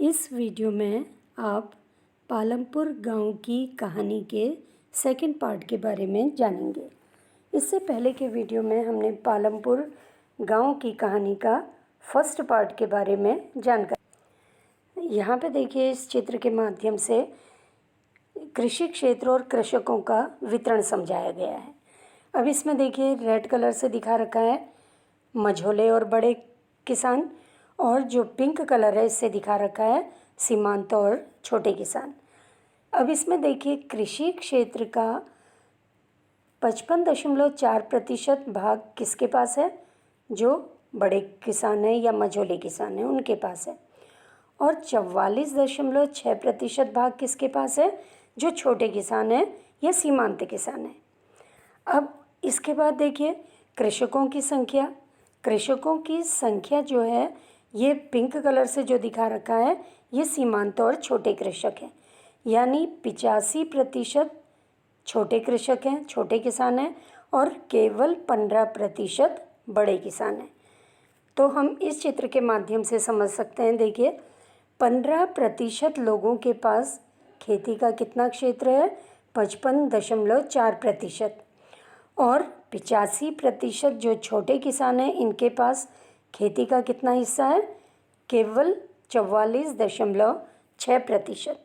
इस वीडियो में आप पालमपुर गांव की कहानी के सेकंड पार्ट के बारे में जानेंगे। इससे पहले के वीडियो में हमने पालमपुर गांव की कहानी का फर्स्ट पार्ट के बारे में जानकारी। यहाँ पे देखिए, इस चित्र के माध्यम से कृषि क्षेत्र और कृषकों का वितरण समझाया गया है। अब इसमें देखिए, रेड कलर से दिखा रखा है मझोले और बड़े किसान, और जो पिंक कलर है इससे दिखा रखा है सीमांत और छोटे किसान। अब इसमें देखिए, कृषि क्षेत्र का 55.4% भाग किसके पास है? जो बड़े किसान हैं या मझोले किसान हैं उनके पास है। और 44.6% भाग किसके पास है? जो छोटे किसान हैं या सीमांत किसान हैं। अब इसके बाद देखिए, कृषकों की संख्या। कृषकों की संख्या जो है, ये पिंक कलर से जो दिखा रखा है, ये सीमांत और छोटे कृषक हैं। यानी 85% छोटे कृषक हैं, छोटे किसान हैं, और केवल 15% बड़े किसान हैं। तो हम इस चित्र के माध्यम से समझ सकते हैं। देखिए, 15% लोगों के पास खेती का कितना क्षेत्र है? 55.4%। और 85% जो छोटे किसान हैं इनके पास खेती का कितना हिस्सा है? केवल 44.6%।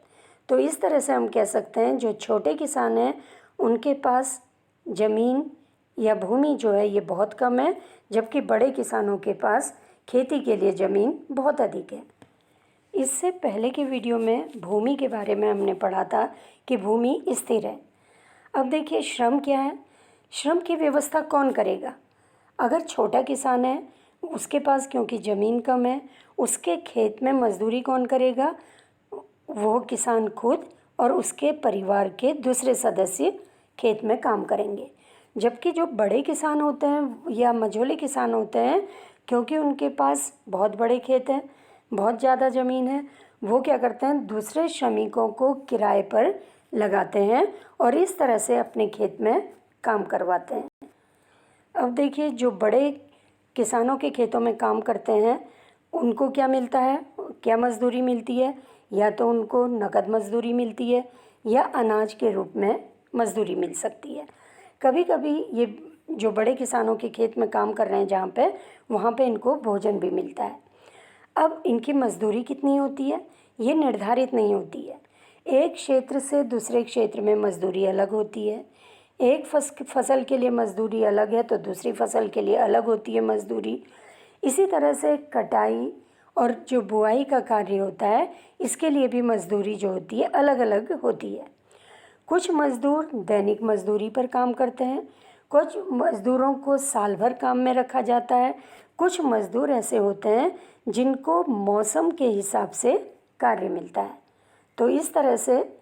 तो इस तरह से हम कह सकते हैं, जो छोटे किसान हैं उनके पास ज़मीन या भूमि जो है ये बहुत कम है, जबकि बड़े किसानों के पास खेती के लिए ज़मीन बहुत अधिक है। इससे पहले के वीडियो में भूमि के बारे में हमने पढ़ा था कि भूमि स्थिर है। अब देखिए, श्रम क्या है? श्रम की व्यवस्था कौन करेगा? अगर छोटा किसान है, उसके पास क्योंकि ज़मीन कम है, उसके खेत में मजदूरी कौन करेगा? वो किसान खुद और उसके परिवार के दूसरे सदस्य खेत में काम करेंगे। जबकि जो बड़े किसान होते हैं या मझोले किसान होते हैं, क्योंकि उनके पास बहुत बड़े खेत हैं, बहुत ज़्यादा ज़मीन है, वो क्या करते हैं? दूसरे श्रमिकों को किराए पर लगाते हैं और इस तरह से अपने खेत में काम करवाते हैं। अब देखिए, जो बड़े किसानों के खेतों में काम करते हैं उनको क्या मिलता है? क्या मजदूरी मिलती है? या तो उनको नकद मजदूरी मिलती है या अनाज के रूप में मजदूरी मिल सकती है। कभी कभी ये जो बड़े किसानों के खेत में काम कर रहे हैं जहाँ पे, वहाँ पे इनको भोजन भी मिलता है। अब इनकी मजदूरी कितनी होती है ये निर्धारित नहीं होती है। एक क्षेत्र से दूसरे क्षेत्र में मजदूरी अलग होती है। एक फसल के लिए मजदूरी अलग है तो दूसरी फसल के लिए अलग होती है मजदूरी। इसी तरह से कटाई और जो बुआई का कार्य होता है, इसके लिए भी मजदूरी जो होती है अलग अलग होती है। कुछ मजदूर दैनिक मजदूरी पर काम करते हैं, कुछ मजदूरों को साल भर काम में रखा जाता है, कुछ मजदूर ऐसे होते हैं जिनको मौसम के हिसाब से कार्य मिलता है। तो इस तरह से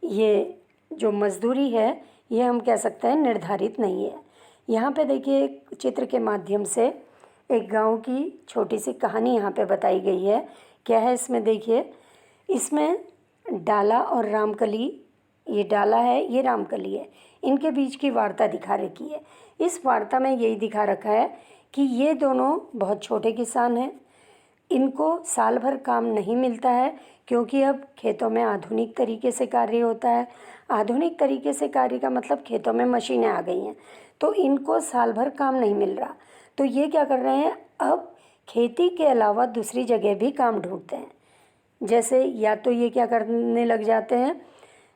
ये जो मजदूरी है ये हम कह सकते हैं निर्धारित नहीं है। यहाँ पे देखिए, एक चित्र के माध्यम से एक गांव की छोटी सी कहानी यहाँ पे बताई गई है। क्या है इसमें? देखिए, इसमें डाला और रामकली, ये डाला है ये रामकली है, इनके बीच की वार्ता दिखा रखी है। इस वार्ता में यही दिखा रखा है कि ये दोनों बहुत छोटे किसान हैं, इनको साल भर काम नहीं मिलता है क्योंकि अब खेतों में आधुनिक तरीके से कार्य होता है। आधुनिक तरीके से कार्य का मतलब खेतों में मशीनें आ गई हैं, तो इनको साल भर काम नहीं मिल रहा। तो ये क्या कर रहे हैं? अब खेती के अलावा दूसरी जगह भी काम ढूंढते हैं। जैसे या तो ये क्या करने लग जाते हैं,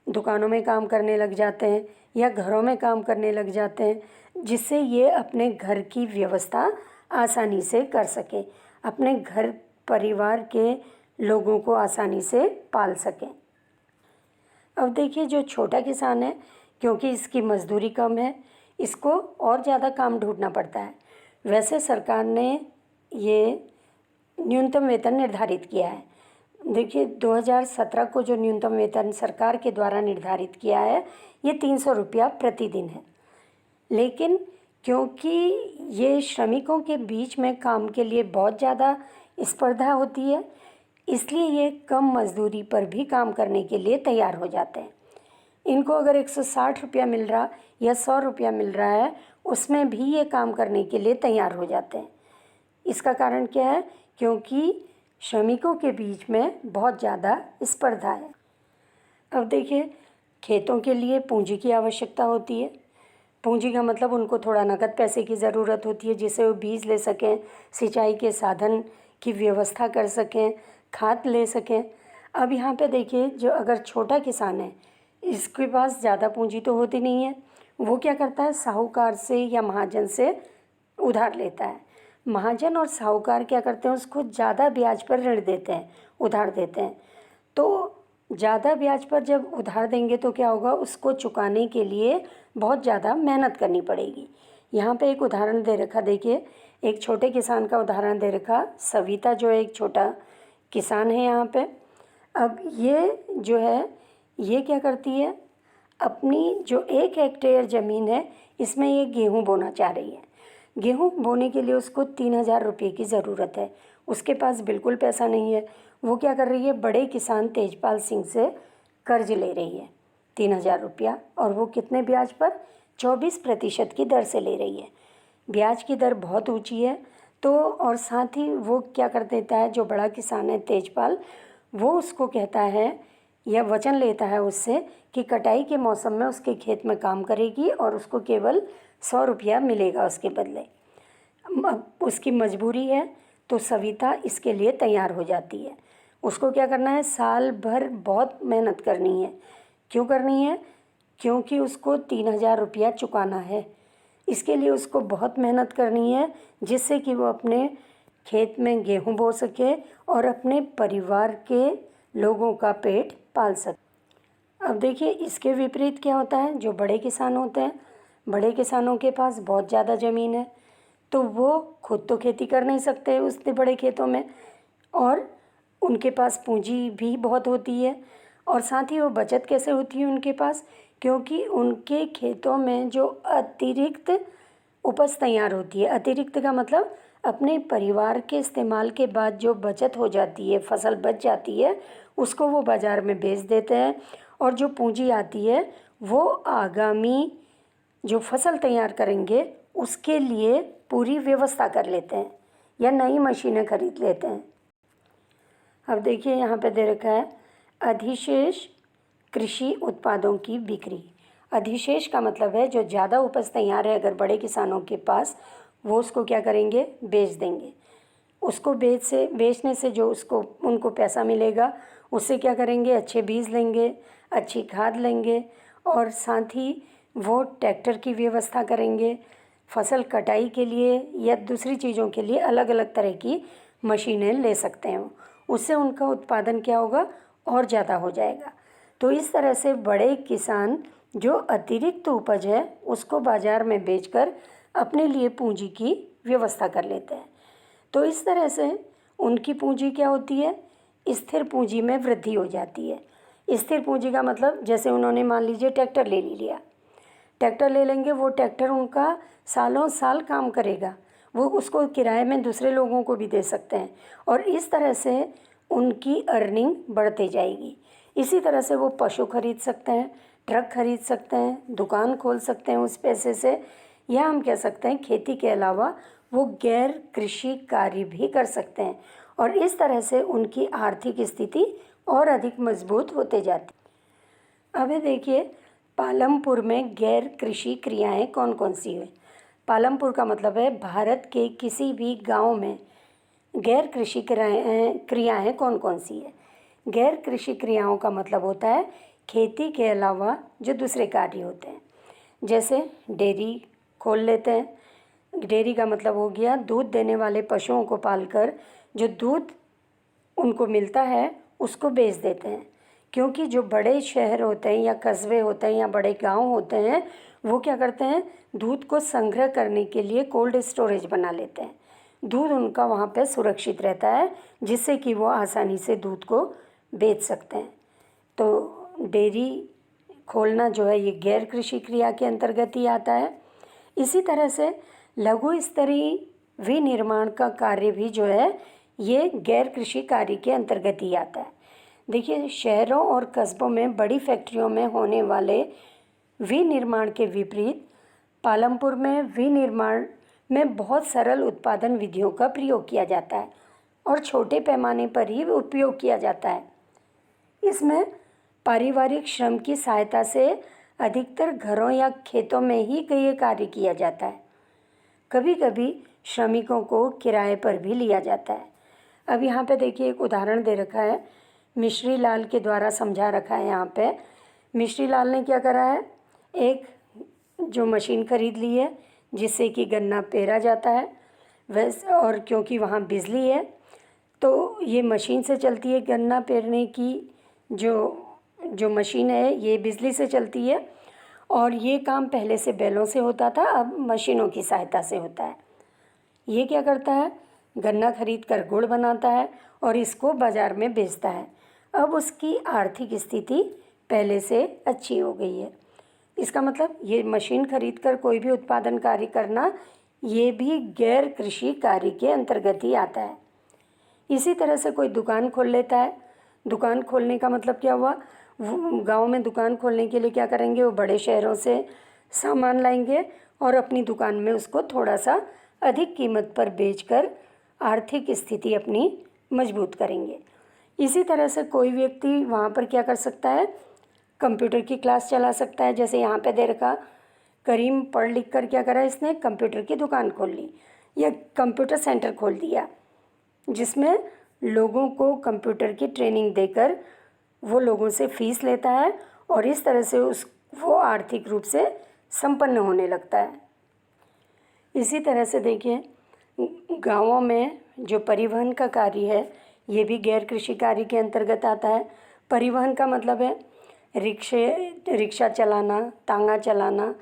दुकानों में काम करने लग जाते हैं या घरों में काम करने लग जाते हैं, जिससे ये अपने घर की व्यवस्था आसानी से कर सकें, अपने घर परिवार के लोगों को आसानी से पाल सकें। अब देखिए, जो छोटा किसान है, क्योंकि इसकी मजदूरी कम है, इसको और ज़्यादा काम ढूंढना पड़ता है। वैसे सरकार ने ये न्यूनतम वेतन निर्धारित किया है। देखिए, 2017 को जो न्यूनतम वेतन सरकार के द्वारा निर्धारित किया है ये 300 रुपया प्रतिदिन है। लेकिन क्योंकि ये श्रमिकों के बीच में काम के लिए बहुत ज़्यादा स्पर्धा होती है, इसलिए ये कम मजदूरी पर भी काम करने के लिए तैयार हो जाते हैं। इनको अगर 160 रुपया मिल रहा या 100 रुपया मिल रहा है, उसमें भी ये काम करने के लिए तैयार हो जाते हैं। इसका कारण क्या है? क्योंकि श्रमिकों के बीच में बहुत ज़्यादा स्पर्धा है। अब देखिए, खेतों के लिए पूंजी की आवश्यकता होती है। पूंजी का मतलब उनको थोड़ा नकद पैसे की ज़रूरत होती है जिससे वो बीज ले सकें, सिंचाई के साधन की व्यवस्था कर सकें, खाद ले सकें। अब यहाँ पे देखिए, जो अगर छोटा किसान है, इसके पास ज़्यादा पूंजी तो होती नहीं है। वो क्या करता है, साहूकार से या महाजन से उधार लेता है। महाजन और साहूकार क्या करते हैं, उसको ज़्यादा ब्याज पर ऋण देते हैं, उधार देते हैं। तो ज़्यादा ब्याज पर जब उधार देंगे तो क्या होगा, उसको चुकाने के लिए बहुत ज़्यादा मेहनत करनी पड़ेगी। यहाँ पे एक उदाहरण दे रखा, देखिए एक छोटे किसान का उदाहरण दे रखा। सविता जो है एक छोटा किसान है यहाँ पे। अब ये जो है, ये क्या करती है, अपनी जो 1 हेक्टेयर ज़मीन है इसमें ये गेहूँ बोना चाह रही है। गेहूँ बोने के लिए उसको 3,000 रुपये की ज़रूरत है। उसके पास बिल्कुल पैसा नहीं है। वो क्या कर रही है, बड़े किसान तेजपाल सिंह से कर्ज ले रही है 3,000 रुपया, और वो कितने ब्याज पर, 24% की दर से ले रही है। ब्याज की दर बहुत ऊंची है। तो और साथ ही वो क्या कर देता है, जो बड़ा किसान है तेजपाल, वो उसको कहता है या वचन लेता है उससे कि कटाई के मौसम में उसके खेत में काम करेगी और उसको केवल 100 रुपया मिलेगा उसके बदले। अब उसकी मजबूरी है तो सविता इसके लिए तैयार हो जाती है। उसको क्या करना है, साल भर बहुत मेहनत करनी है। क्यों करनी है, क्योंकि उसको 3,000 रुपया चुकाना है। इसके लिए उसको बहुत मेहनत करनी है जिससे कि वो अपने खेत में गेहूँ बो सके और अपने परिवार के लोगों का पेट पाल सके। अब देखिए, इसके विपरीत क्या होता है, जो बड़े किसान होते हैं, बड़े किसानों के पास बहुत ज़्यादा ज़मीन है तो वो खुद तो खेती कर नहीं सकते उतने बड़े खेतों में, और उनके पास पूंजी भी बहुत होती है। और साथ ही वो बचत कैसे होती है उनके पास, क्योंकि उनके खेतों में जो अतिरिक्त उपज तैयार होती है, अतिरिक्त का मतलब अपने परिवार के इस्तेमाल के बाद जो बचत हो जाती है, फसल बच जाती है, उसको वो बाज़ार में बेच देते हैं। और जो पूंजी आती है वो आगामी जो फसल तैयार करेंगे उसके लिए पूरी व्यवस्था कर लेते हैं या नई मशीनें खरीद लेते हैं। अब देखिए, यहाँ पे दे रखा है अधिशेष कृषि उत्पादों की बिक्री। अधिशेष का मतलब है जो ज़्यादा उपज तैयार है अगर बड़े किसानों के पास, वो उसको क्या करेंगे, बेच देंगे। उसको बेचने से जो उनको पैसा मिलेगा, उससे क्या करेंगे, अच्छे बीज लेंगे, अच्छी खाद लेंगे, और साथ ही वो ट्रैक्टर की व्यवस्था करेंगे। फसल कटाई के लिए या दूसरी चीज़ों के लिए अलग अलग तरह की मशीनें ले सकते हैं। उससे उनका उत्पादन क्या होगा, और ज़्यादा हो जाएगा। तो इस तरह से बड़े किसान जो अतिरिक्त उपज है उसको बाज़ार में बेचकर अपने लिए पूंजी की व्यवस्था कर लेते हैं। तो इस तरह से उनकी पूंजी क्या होती है, स्थिर पूंजी में वृद्धि हो जाती है। स्थिर पूंजी का मतलब, जैसे उन्होंने मान लीजिए ट्रैक्टर ले लिया, ट्रैक्टर ले लेंगे, वो ट्रैक्टर उनका सालों साल काम करेगा, वो उसको किराए में दूसरे लोगों को भी दे सकते हैं, और इस तरह से उनकी अर्निंग बढ़ती जाएगी। इसी तरह से वो पशु खरीद सकते हैं, ट्रक खरीद सकते हैं, दुकान खोल सकते हैं उस पैसे से, या हम कह सकते हैं खेती के अलावा वो गैर कृषि कार्य भी कर सकते हैं, और इस तरह से उनकी आर्थिक स्थिति और अधिक मजबूत होते जाती। अब देखिए, पालमपुर में गैर कृषि क्रियाएं कौन कौन सी है। पालमपुर का मतलब है भारत के किसी भी गांव में गैर कृषि क्रियाएं कौन कौन सी है। गैर कृषि क्रियाओं का मतलब होता है खेती के अलावा जो दूसरे कार्य होते हैं। जैसे डेयरी खोल लेते हैं। डेयरी का मतलब हो गया दूध देने वाले पशुओं को पालकर जो दूध उनको मिलता है उसको बेच देते हैं। क्योंकि जो बड़े शहर होते हैं या कस्बे होते हैं या बड़े गांव होते हैं, वो क्या करते हैं, दूध को संग्रह करने के लिए कोल्ड स्टोरेज बना लेते हैं। दूध उनका वहाँ पे सुरक्षित रहता है जिससे कि वो आसानी से दूध को बेच सकते हैं। तो डेयरी खोलना जो है ये गैर कृषि क्रिया के अंतर्गत ही आता है। इसी तरह से लघु स्तरीय विनिर्माण का कार्य भी जो है ये गैर कृषि कार्य के अंतर्गत ही आता है। देखिए, शहरों और कस्बों में बड़ी फैक्ट्रियों में होने वाले विनिर्माण के विपरीत पालमपुर में विनिर्माण में बहुत सरल उत्पादन विधियों का प्रयोग किया जाता है। और छोटे पैमाने पर ही उपयोग किया जाता है। इसमें पारिवारिक श्रम की सहायता से अधिकतर घरों या खेतों में ही ये कार्य किया जाता है। कभी कभी श्रमिकों को किराए पर भी लिया जाता है। अब यहाँ पे देखिए एक उदाहरण दे रखा है, मिश्री लाल के द्वारा समझा रखा है। यहाँ पे मिश्री लाल ने क्या करा है, एक जो मशीन खरीद ली है जिससे कि गन्ना पेरा जाता है। वैसे और क्योंकि वहाँ बिजली है तो ये मशीन से चलती है। गन्ना पेरने की जो मशीन है ये बिजली से चलती है और ये काम पहले से बैलों से होता था, अब मशीनों की सहायता से होता है। ये क्या करता है, गन्ना खरीद कर गुड़ बनाता है और इसको बाज़ार में बेचता है। अब उसकी आर्थिक स्थिति पहले से अच्छी हो गई है। इसका मतलब ये मशीन खरीद कर कोई भी उत्पादन कार्य करना ये भी गैर कृषि कार्य के अंतर्गत ही आता है। इसी तरह से कोई दुकान खोल लेता है। दुकान खोलने का मतलब क्या हुआ, गांव में दुकान खोलने के लिए क्या करेंगे, वो बड़े शहरों से सामान लाएंगे और अपनी दुकान में उसको थोड़ा सा अधिक कीमत पर बेचकर आर्थिक स्थिति अपनी मजबूत करेंगे। इसी तरह से कोई व्यक्ति वहाँ पर क्या कर सकता है, कंप्यूटर की क्लास चला सकता है। जैसे यहाँ पे दे रखा, करीम पढ़ लिख कर क्या करा, इसने कंप्यूटर की दुकान खोल ली या कंप्यूटर सेंटर खोल दिया जिसमें लोगों को कंप्यूटर की ट्रेनिंग देकर वो लोगों से फीस लेता है और इस तरह से वो आर्थिक रूप से संपन्न होने लगता है। इसी तरह से देखिए गाँवों में जो परिवहन का कार्य है ये भी गैर कृषि कार्य के अंतर्गत आता है। परिवहन का मतलब है रिक्शा चलाना, तांगा चलाना,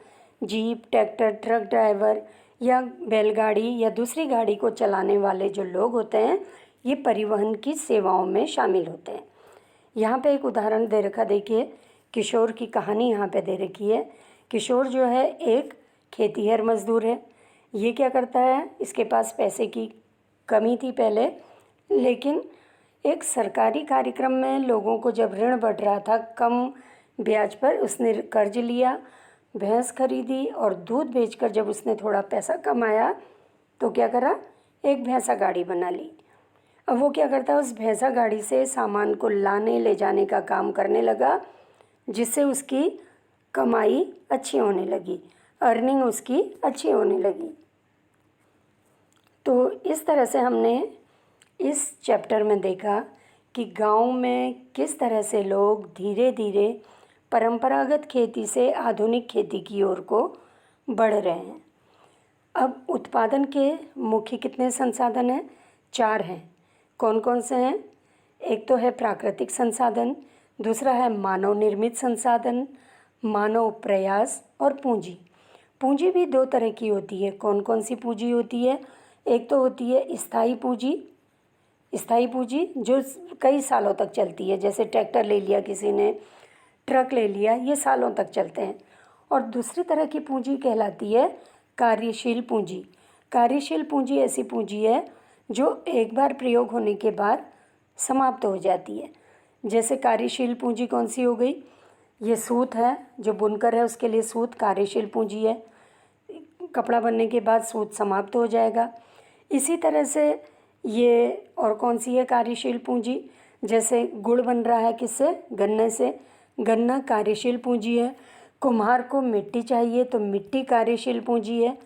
जीप, ट्रैक्टर, ट्रक ड्राइवर या बैलगाड़ी या दूसरी गाड़ी को चलाने वाले जो लोग होते हैं ये परिवहन की सेवाओं में शामिल होते हैं। यहाँ पे एक उदाहरण दे रखा, देखिए किशोर की कहानी यहाँ पे दे रखी है। किशोर जो है एक खेतीहर मजदूर है। ये क्या करता है, इसके पास पैसे की कमी थी पहले, लेकिन एक सरकारी कार्यक्रम में लोगों को जब ऋण बढ़ रहा था कम ब्याज पर, उसने कर्ज लिया, भैंस खरीदी और दूध बेचकर जब उसने थोड़ा पैसा कमाया तो क्या करा, एक भैंसा गाड़ी बना ली। अब वो क्या करता है, उस भैंसा गाड़ी से सामान को लाने ले जाने का काम करने लगा जिससे उसकी कमाई अच्छी होने लगी, अर्निंग उसकी अच्छी होने लगी। तो इस तरह से हमने इस चैप्टर में देखा कि गांव में किस तरह से लोग धीरे धीरे परंपरागत खेती से आधुनिक खेती की ओर को बढ़ रहे हैं। अब उत्पादन के मुख्य कितने संसाधन हैं, 4 हैं। कौन कौन से हैं, एक तो है प्राकृतिक संसाधन, दूसरा है मानव निर्मित संसाधन, मानव प्रयास और पूंजी। पूंजी भी 2 तरह की होती है। कौन कौन सी पूंजी होती है, एक तो होती है स्थायी पूंजी, स्थायी पूंजी जो कई सालों तक चलती है, जैसे ट्रैक्टर ले लिया किसी ने, ट्रक ले लिया, ये सालों तक चलते हैं। और दूसरी तरह की पूंजी कहलाती है कार्यशील पूंजी। कार्यशील पूंजी ऐसी पूंजी है जो एक बार प्रयोग होने के बाद समाप्त हो जाती है। जैसे कार्यशील पूंजी कौन सी हो गई, ये सूत है, जो बुनकर है उसके लिए सूत कार्यशील पूंजी है। कपड़ा बनने के बाद सूत समाप्त हो जाएगा। इसी तरह से ये और कौन सी है कार्यशील पूंजी, जैसे गुड़ बन रहा है किससे, गन्ने से, गन्ना कार्यशील पूंजी है। कुम्हार को मिट्टी चाहिए तो मिट्टी कार्यशील पूंजी है।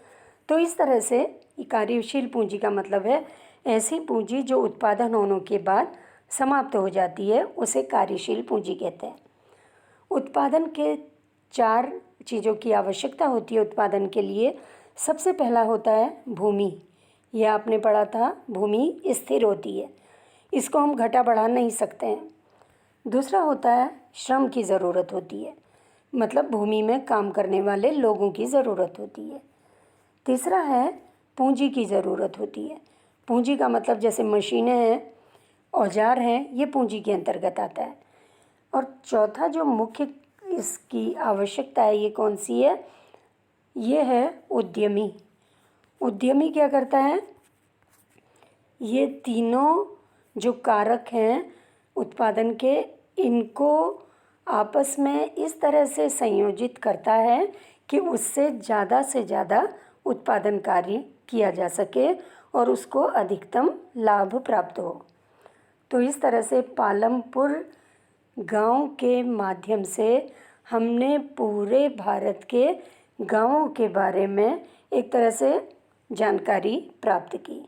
तो इस तरह से कार्यशील पूंजी का मतलब है ऐसी पूंजी जो उत्पादन होने के बाद समाप्त हो जाती है, उसे कार्यशील पूंजी कहते हैं। उत्पादन के 4 चीज़ों की आवश्यकता होती है उत्पादन के लिए। सबसे पहला होता है भूमि। यह आपने पढ़ा था, भूमि स्थिर होती है, इसको हम घटा बढ़ा नहीं सकते हैं। दूसरा होता है श्रम की ज़रूरत होती है, मतलब भूमि में काम करने वाले लोगों की ज़रूरत होती है। तीसरा है पूंजी की ज़रूरत होती है। पूंजी का मतलब जैसे मशीनें हैं, औजार हैं, ये पूंजी के अंतर्गत आता है। और चौथा जो मुख्य इसकी आवश्यकता है, ये कौन सी है, ये है उद्यमी। उद्यमी क्या करता है, ये तीनों जो कारक हैं उत्पादन के, इनको आपस में इस तरह से संयोजित करता है कि उससे ज़्यादा से ज़्यादा उत्पादन कार्य किया जा सके और उसको अधिकतम लाभ प्राप्त हो। तो इस तरह से पालमपुर गांव के माध्यम से हमने पूरे भारत के गांवों के बारे में एक तरह से जानकारी प्राप्त की।